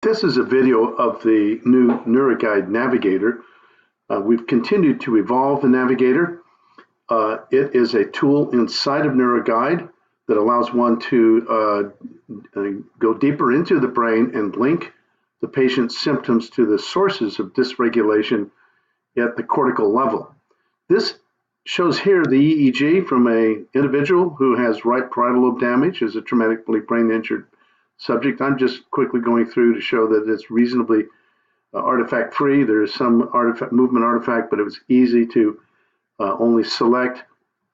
This is a video of the new NeuroGuide Navigator. We've continued to evolve the Navigator. It is a tool inside of NeuroGuide that allows one to go deeper into the brain and link the patient's symptoms to the sources of dysregulation at the cortical level. This shows here the EEG from an individual who has right parietal lobe damage, is a traumatically brain injured subject. I'm just quickly going through to show that it's reasonably artifact free. There's some movement artifact, but it was easy to only select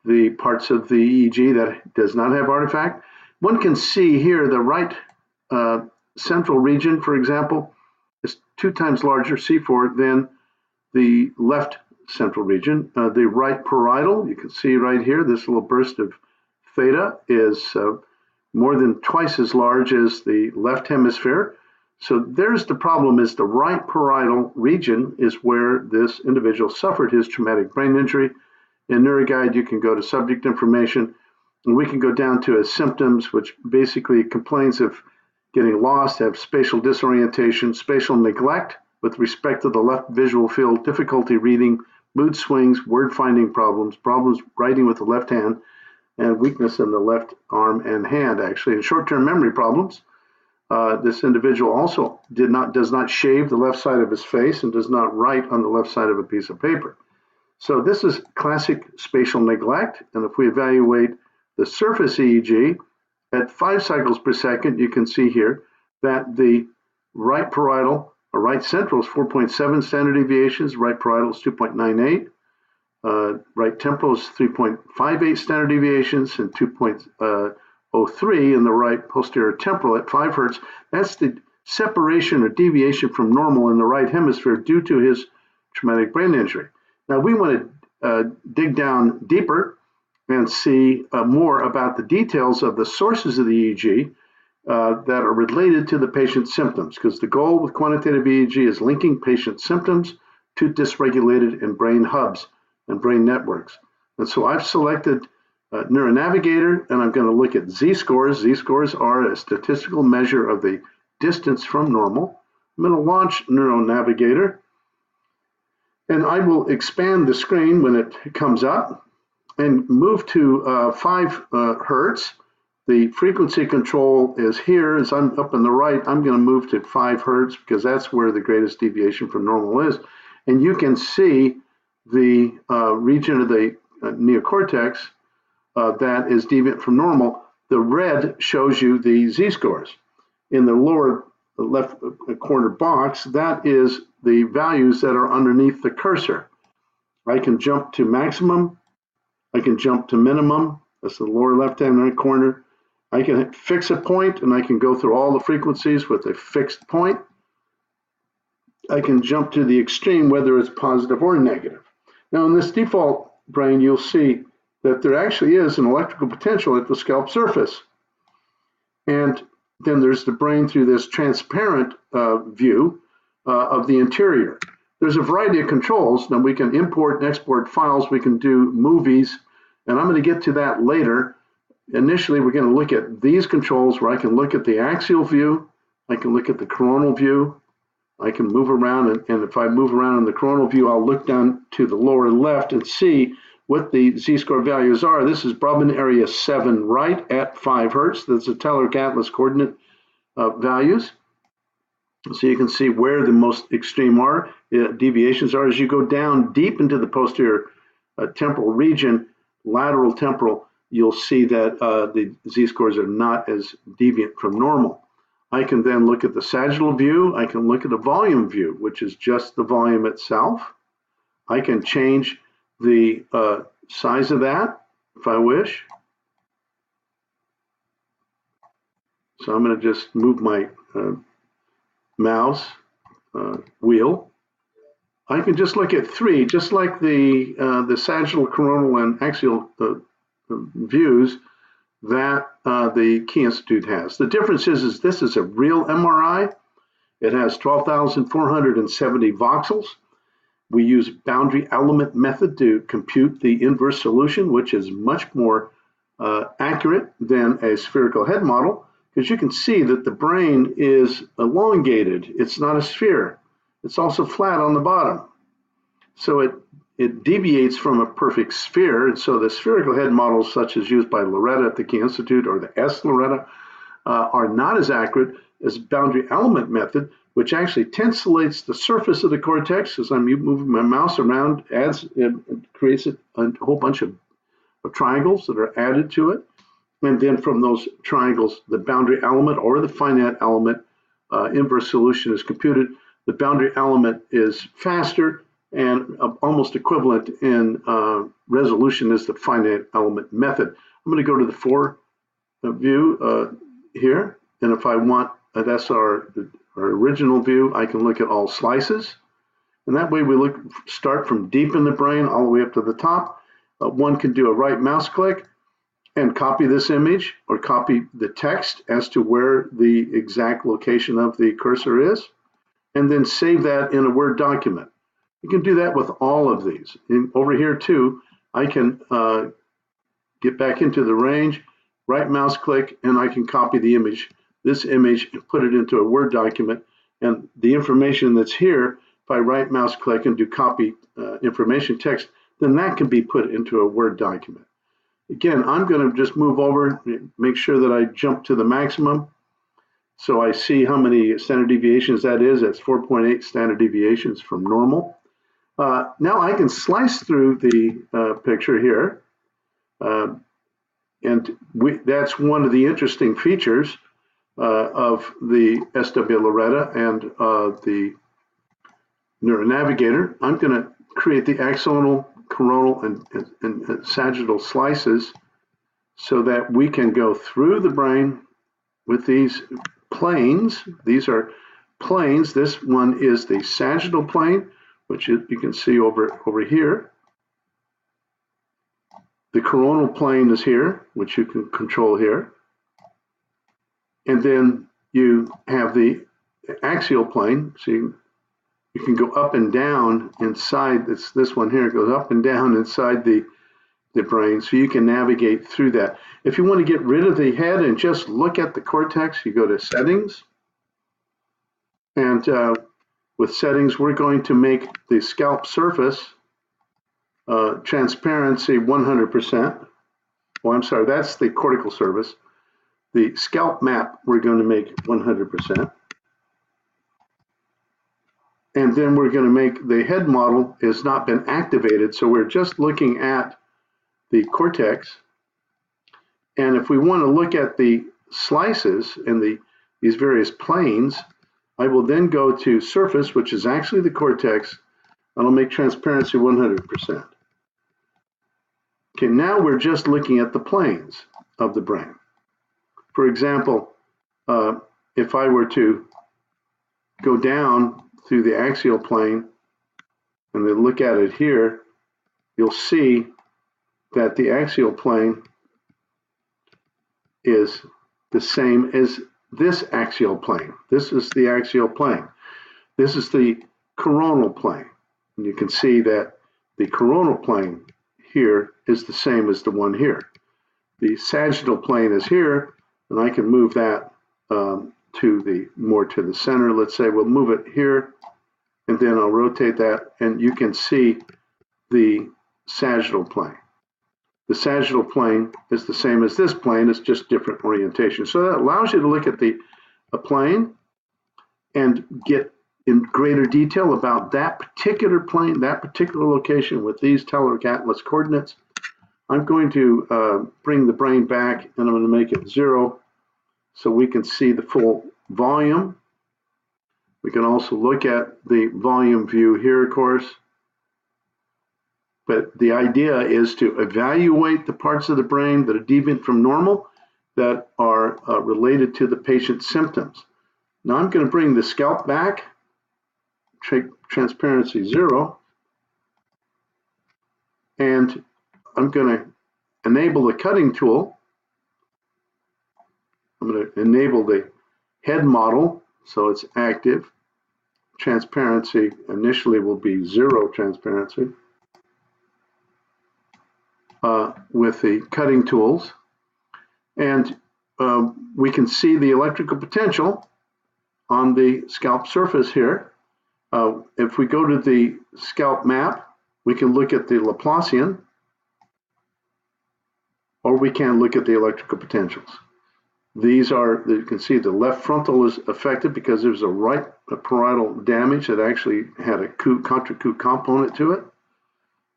the parts of the EEG that does not have artifact. One can see here the right central region, for example, is 2 times larger, C4, than the left central region. The right parietal, you can see right here, this little burst of theta is more than twice as large as the left hemisphere. So there's the problem, is the right parietal region is where this individual suffered his traumatic brain injury. In NeuroGuide, you can go to subject information, and we can go down to his symptoms, which basically complains of getting lost, have spatial disorientation, spatial neglect with respect to the left visual field, difficulty reading, mood swings, word finding problems, problems writing with the left hand, and weakness in the left arm and hand, actually, and short-term memory problems. This individual also does not shave the left side of his face and does not write on the left side of a piece of paper. So this is classic spatial neglect, and if we evaluate the surface EEG at 5 cycles per second, you can see here that the right parietal or right central is 4.7 standard deviations, right parietal is 2.98. Right temporal is 3.58 standard deviations and 2.03 in the right posterior temporal at 5 hertz. That's the separation or deviation from normal in the right hemisphere due to his traumatic brain injury. Now we want to dig down deeper and see more about the details of the sources of the EEG that are related to the patient's symptoms, because the goal with quantitative EEG is linking patient symptoms to dysregulated and brain hubs and brain networks. And so I've selected NeuroNavigator, and I'm going to look at Z-scores. Z-scores are a statistical measure of the distance from normal. I'm going to launch NeuroNavigator, and I will expand the screen when it comes up and move to 5 hertz. The frequency control is here. As I'm up on the right, I'm going to move to 5 hertz because that's where the greatest deviation from normal is. And you can see the region of the neocortex that is deviant from normal. The red shows you the Z-scores. In the lower left corner box, that is the values that are underneath the cursor. I can jump to maximum. I can jump to minimum. That's the lower left-hand right corner. I can fix a point, and I can go through all the frequencies with a fixed point. I can jump to the extreme, whether it's positive or negative. Now, in this default brain, you'll see that there actually is an electrical potential at the scalp surface. And then there's the brain through this transparent view of the interior. There's a variety of controls. Now, we can import and export files. We can do movies, and I'm going to get to that later. Initially, we're going to look at these controls where I can look at the axial view. I can look at the coronal view. I can move around, and if I move around in the coronal view, I'll look down to the lower left and see what the Z-score values are. This is Brodmann Area 7 right at 5 hertz. That's the telluric atlas coordinate values. So you can see where the most extreme deviations are. As you go down deep into the posterior temporal region, lateral temporal, you'll see that the Z-scores are not as deviant from normal. I can then look at the sagittal view. I can look at the volume view, which is just the volume itself. I can change the size of that if I wish. So I'm going to just move my mouse wheel. I can just look at 3, just like the sagittal, coronal, and axial views that the Key Institute has. The difference is this is a real MRI. It has 12,470 voxels. We use boundary element method to compute the inverse solution, which is much more accurate than a spherical head model, because you can see that the brain is elongated. It's not a sphere. It's also flat on the bottom. So it deviates from a perfect sphere. And so the spherical head models, such as used by Loretta at the Key Institute or the S-Loretta, are not as accurate as boundary element method, which actually tensellates the surface of the cortex as I'm moving my mouse around, creates a whole bunch of triangles that are added to it. And then from those triangles, the boundary element or the finite element inverse solution is computed. The boundary element is faster and almost equivalent in resolution as the finite element method. I'm going to go to the 4 view here. And if I want, that's our original view, I can look at all slices. And that way we start from deep in the brain all the way up to the top. One can do a right mouse click and copy this image or copy the text as to where the exact location of the cursor is, and then save that in a Word document. You can do that with all of these. Over here too, I can get back into the range, right mouse click, and I can copy the image, this image, and put it into a Word document. And the information that's here, if I right mouse click and do copy information text, then that can be put into a Word document. Again, I'm going to just move over, make sure that I jump to the maximum. So I see how many standard deviations that is. That's 4.8 standard deviations from normal. Now I can slice through the picture here. And that's one of the interesting features of the SW Loretta and the NeuroNavigator. I'm going to create the axonal, coronal, and sagittal slices so that we can go through the brain with these planes. These are planes. This one is the sagittal plane, which you can see over here. The coronal plane is here, which you can control here. And then you have the axial plane. So you can go up and down inside this one here. It goes up and down inside the brain, so you can navigate through that. If you want to get rid of the head and just look at the cortex, you go to Settings. And with Settings, we're going to make the scalp surface transparency 100%. Well, I'm sorry, that's the cortical surface. The scalp map, we're going to make 100%. And then we're going to make the head model has not been activated, so we're just looking at the cortex. And if we want to look at the slices and these various planes, I will then go to surface, which is actually the cortex, and I'll make transparency 100%. Okay, now we're just looking at the planes of the brain. For example, if I were to go down through the axial plane and then look at it here, you'll see that the axial plane is the same as this axial plane. This is the axial plane. This is the coronal plane. And you can see that the coronal plane here is the same as the one here. The sagittal plane is here, and I can move that more to the center. Let's say we'll move it here, and then I'll rotate that, and you can see the sagittal plane. The sagittal plane is the same as this plane, it's just different orientation. So that allows you to look at a plane and get in greater detail about that particular plane, that particular location with these telluric atlas coordinates. I'm going to bring the brain back, and I'm going to make it 0 so we can see the full volume. We can also look at the volume view here, of course. But the idea is to evaluate the parts of the brain that are deviant from normal that are related to the patient's symptoms. Now I'm going to bring the scalp back, transparency 0, and I'm going to enable the cutting tool. I'm going to enable the head model so it's active. Transparency initially will be 0 transparency with the cutting tools. And we can see the electrical potential on the scalp surface here. If we go to the scalp map, we can look at the Laplacian, or we can look at the electrical potentials. These are, you can see the left frontal is affected because there's a right parietal damage that actually had a contra-coup component to it.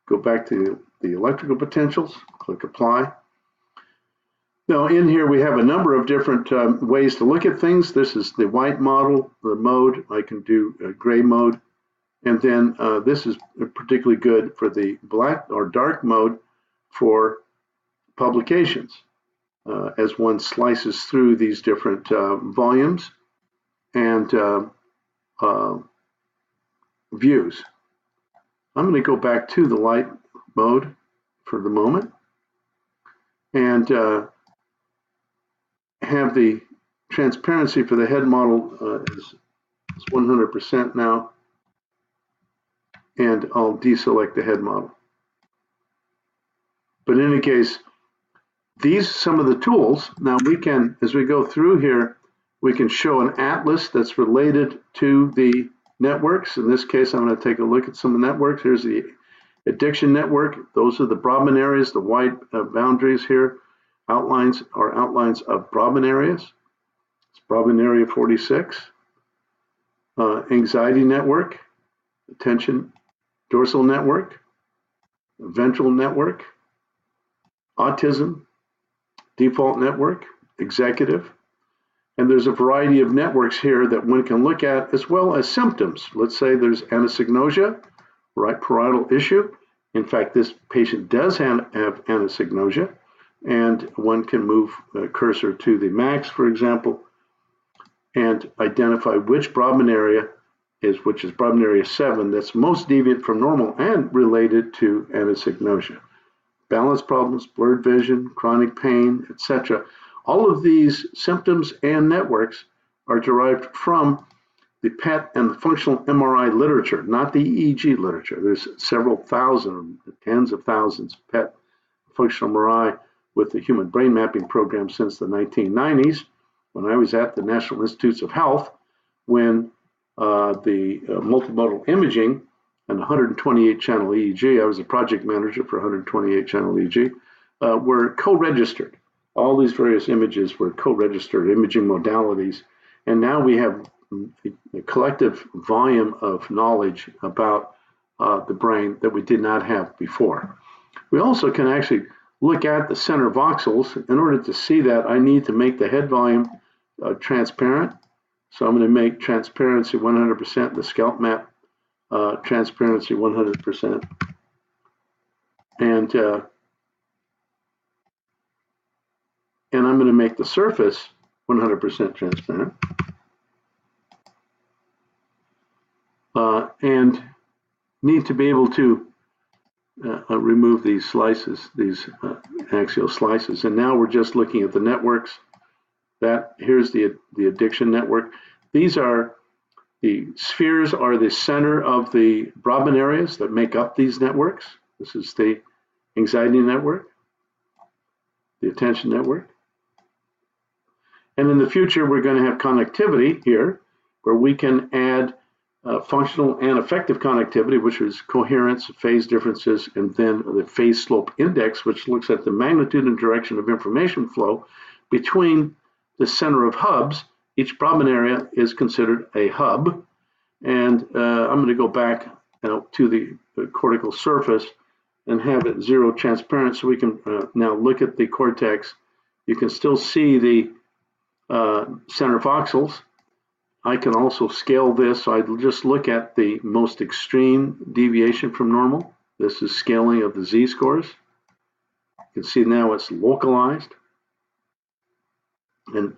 Go back to the electrical potentials, click apply. Now in here we have a number of different ways to look at things. This is the white model, the mode. I can do a gray mode. And then this is particularly good for the black or dark mode for publications. As one slices through these different volumes and views. I'm going to go back to the light mode for the moment and have the transparency for the head model is 100% now, and I'll deselect the head model. But in any case, these are some of the tools. Now we can, as we go through here, we can show an atlas that's related to the networks. In this case, I'm going to take a look at some of the networks. Here's the addiction network. Those are the Brodmann areas, the white boundaries here. Outlines are outlines of Brodmann areas. It's Brodmann area 46. Anxiety network, attention dorsal network, ventral network, autism, default network, executive, and there's a variety of networks here that one can look at, as well as symptoms. Let's say there's anosognosia, right parietal issue. In fact, this patient does have anosognosia, and one can move a cursor to the max, for example, and identify which Brodmann area which is Brodmann area 7, that's most deviant from normal and related to anosognosia. Balance problems, blurred vision, chronic pain, etc. All of these symptoms and networks are derived from the PET and the functional MRI literature, not the EEG literature. There's several thousand, tens of thousands of PET functional MRI with the human brain mapping program since the 1990s, when I was at the National Institutes of Health, when the multimodal imaging and 128-channel EEG, I was a project manager for 128-channel EEG, were co-registered. All these various images were co-registered imaging modalities, and now we have a collective volume of knowledge about the brain that we did not have before. We also can actually look at the center voxels. In order to see that, I need to make the head volume transparent. So I'm going to make transparency 100%, the scalp map transparency 100%. And I'm going to make the surface 100% transparent. And need to be able to remove these slices, these axial slices. And now we're just looking at the networks. Here's the addiction network. These are the spheres, are the center of the Brodmann areas that make up these networks. This is the anxiety network, the attention network. And in the future, we're going to have connectivity here, where we can add functional and affective connectivity, which is coherence, phase differences, and then the phase slope index, which looks at the magnitude and direction of information flow between the center of hubs. Each Brodmann area is considered a hub. And I'm going to go back to the cortical surface and have it zero transparent, so we can now look at the cortex. You can still see the center voxels. I can also scale this, so I just look at the most extreme deviation from normal. This is scaling of the z-scores. You can see now it's localized. And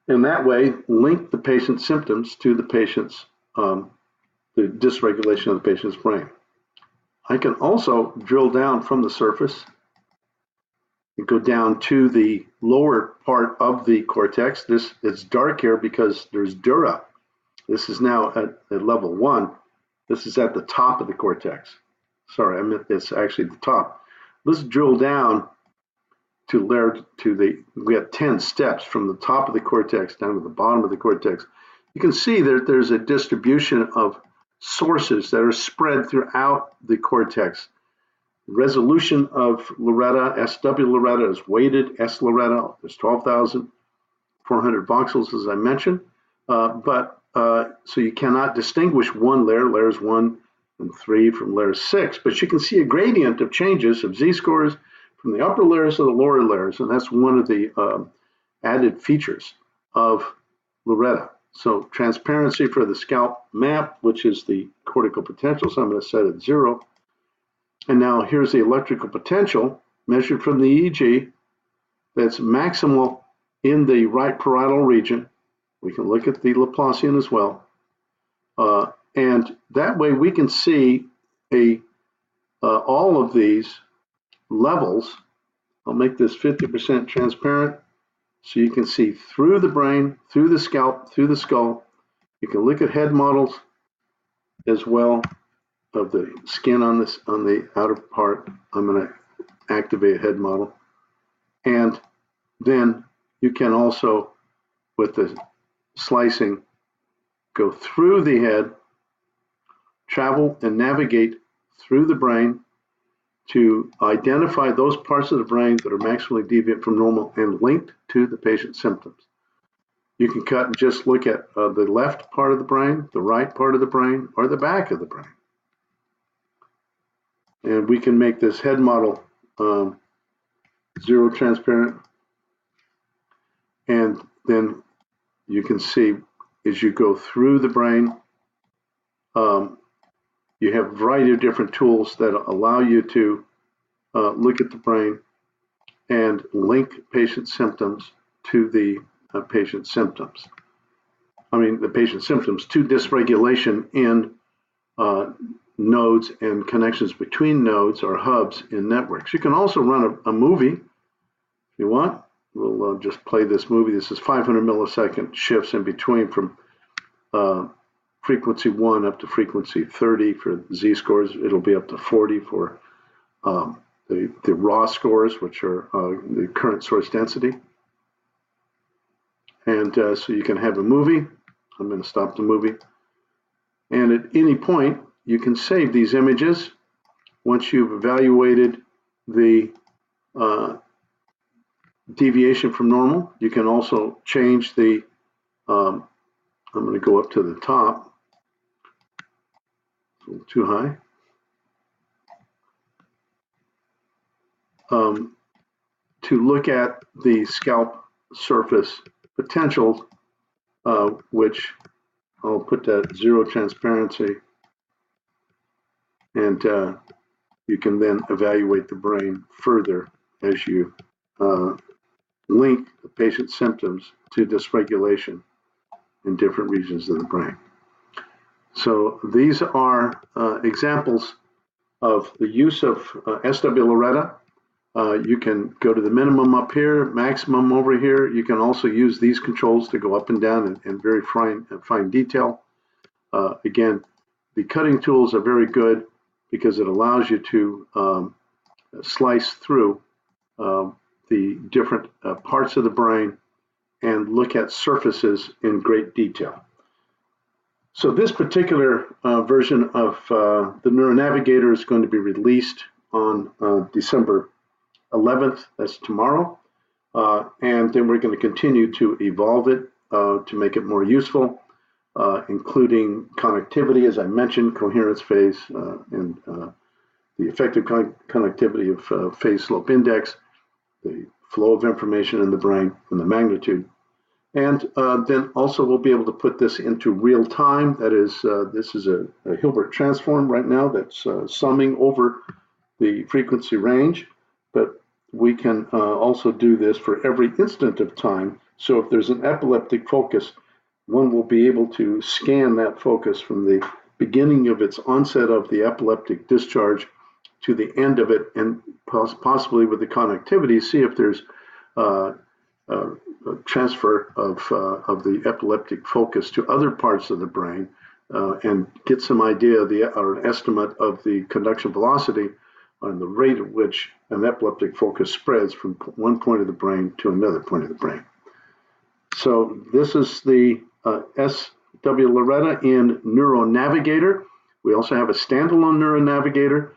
in that way, link the patient's symptoms to the patient's, the dysregulation of the patient's brain. I can also drill down from the surface and go down to the lower part of the cortex. It's dark here because there's dura. This is now at level 1. This is at the top of the cortex. Sorry, I meant it's actually the top. Let's drill down we have 10 steps from the top of the cortex down to the bottom of the cortex. You can see that there's a distribution of sources that are spread throughout the cortex. Resolution of Loretta, SW Loretta is weighted, S Loretta is 12,400 voxels, as I mentioned. So you cannot distinguish one layer, layers 1 and 3 from layer 6, but you can see a gradient of changes of z-scores from the upper layers to the lower layers, and that's one of the added features of Loretta. So transparency for the scalp map, which is the cortical potential, so I'm going to set it 0. And now here's the electrical potential measured from the EEG that's maximal in the right parietal region. We can look at the Laplacian as well. And that way we can see all of these levels. I'll make this 50% transparent so you can see through the brain, through the scalp, through the skull. You can look at head models as well of the skin on the outer part. I'm going to activate a head model. And then you can also, with the slicing, go through the head, travel and navigate through the brain to identify those parts of the brain that are maximally deviant from normal and linked to the patient's symptoms. You can cut and just look at the left part of the brain, the right part of the brain, or the back of the brain. And we can make this head model 0 transparent. And then you can see as you go through the brain, you have a variety of different tools that allow you to look at the brain and link patient symptoms to the patient symptoms. The patient symptoms to dysregulation in nodes and connections between nodes or hubs in networks. You can also run a movie if you want. We'll just play this movie. This is 500 millisecond shifts in between from frequency 1 up to frequency 30 for Z-scores. It'll be up to 40 for the raw scores, which are the current source density. And so you can have a movie. I'm going to stop the movie. And at any point, you can save these images. Once you've evaluated the deviation from normal, you can also change the, I'm going to go up to the top, a little too high. To look at the scalp surface potentials, which I'll put that 0 transparency, and you can then evaluate the brain further as you link the patient's symptoms to dysregulation in different regions of the brain. So these are examples of the use of SW Loretta. You can go to the minimum up here, maximum over here. You can also use these controls to go up and down in very fine detail. Again, the cutting tools are very good because it allows you to slice through the different parts of the brain and look at surfaces in great detail. So this particular version of the NeuroNavigator is going to be released on December 11th, that's tomorrow, and then we're going to continue to evolve it to make it more useful, including connectivity, as I mentioned, coherence phase, and the effective connectivity of phase slope index, the flow of information in the brain, and the magnitude. And then also we'll be able to put this into real time. That is, this is a Hilbert transform right now that's summing over the frequency range, but we can also do this for every instant of time. So if there's an epileptic focus, one will be able to scan that focus from the beginning of its onset of the epileptic discharge to the end of it, and possibly with the connectivity, see if there's a transfer of the epileptic focus to other parts of the brain, and get some idea or an estimate of the conduction velocity on the rate at which an epileptic focus spreads from one point of the brain to another point of the brain. So this is the SW Loretta in NeuroNavigator. We also have a standalone NeuroNavigator,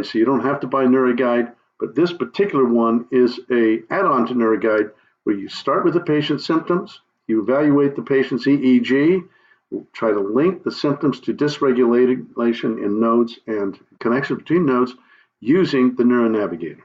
so you don't have to buy NeuroGuide, but this particular one is an add-on to NeuroGuide where you start with the patient's symptoms, you evaluate the patient's EEG, try to link the symptoms to dysregulation in nodes and connection between nodes using the NeuroNavigator.